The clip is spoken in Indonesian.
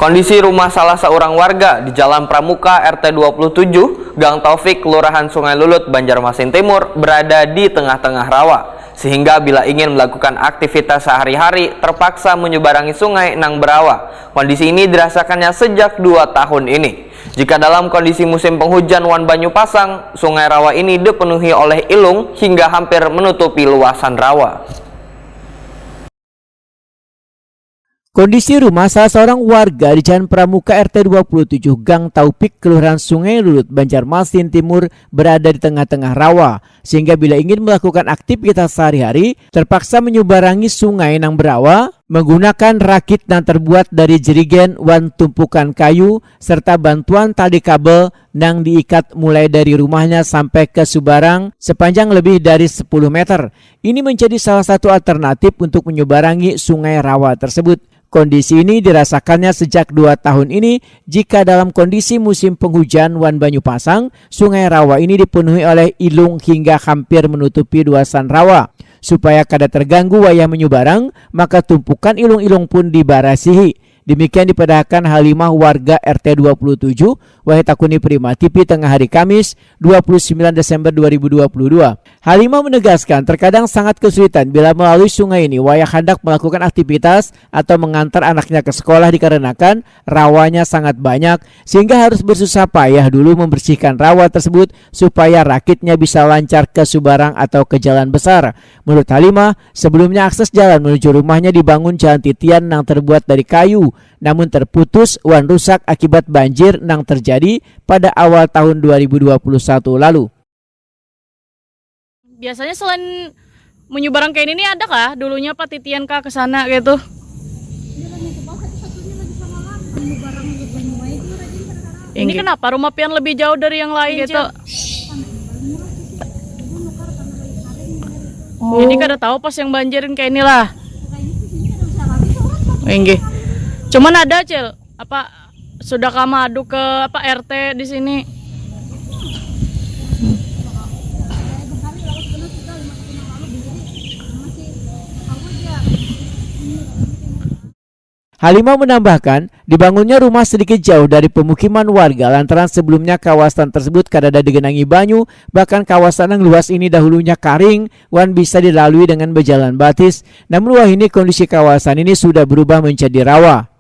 Kondisi rumah salah seorang warga di Jalan Pramuka RT 27, Gang Taufik, Kelurahan Sungai Lulut, Banjarmasin Timur berada di tengah-tengah rawa. Sehingga bila ingin melakukan aktivitas sehari-hari terpaksa menyeberangi sungai Nang Berawa. Kondisi ini dirasakannya sejak 2 tahun ini. Jika dalam kondisi musim penghujan Wan Banyu Pasang, sungai rawa ini dipenuhi oleh ilung hingga hampir menutupi luasan rawa. Kondisi rumah salah seorang warga di Jalan Pramuka RT 27 Gang Taufik, Kelurahan Sungai Lulut, Banjarmasin Timur berada di tengah-tengah rawa, sehingga bila ingin melakukan aktivitas sehari-hari terpaksa menyeberangi sungai Nang Berawa menggunakan rakit yang terbuat dari jerigen wan tumpukan kayu serta bantuan tali kabel yang diikat mulai dari rumahnya sampai ke Subarang sepanjang lebih dari 10 meter. Ini menjadi salah satu alternatif untuk menyeberangi sungai rawa tersebut. Kondisi ini dirasakannya sejak 2 tahun ini jika dalam kondisi musim penghujan Wan Banyu Pasang, sungai rawa ini dipenuhi oleh ilung hingga hampir menutupi luasan rawa. Supaya kada terganggu wayah menyeberang, maka tumpukan ilung-ilung pun dibarasihi. Demikian dipadahkan Halimah warga RT 27 Wahitakuni Prima TV tengah hari Kamis 29 Desember 2022. Halimah menegaskan terkadang sangat kesulitan bila melalui sungai ini wayah hendak melakukan aktivitas atau mengantar anaknya ke sekolah dikarenakan rawanya sangat banyak sehingga harus bersusah payah dulu membersihkan rawa tersebut supaya rakitnya bisa lancar ke Subarang atau ke jalan besar. Menurut Halimah, sebelumnya akses jalan menuju rumahnya dibangun jalan titian yang terbuat dari kayu, namun terputus wan rusak akibat banjir yang terjadi pada awal tahun 2021 lalu. Biasanya selain menyeberang kayak ini ada kah dulunya Pak titian kah ke sana gitu? Ini kenapa rumah pian lebih jauh dari yang lain gitu? Jadi kada tahu pas yang banjirin kayak inilah. Enggih. Cuman ada Cil, apa sudah kamu adu ke apa RT di sini? Halimah menambahkan, dibangunnya rumah sedikit jauh dari pemukiman warga lantaran sebelumnya kawasan tersebut kadada digenangi banyu, bahkan kawasan yang luas ini dahulunya kering, wan bisa dilalui dengan berjalan batis. Namun wah ini kondisi kawasan ini sudah berubah menjadi rawa.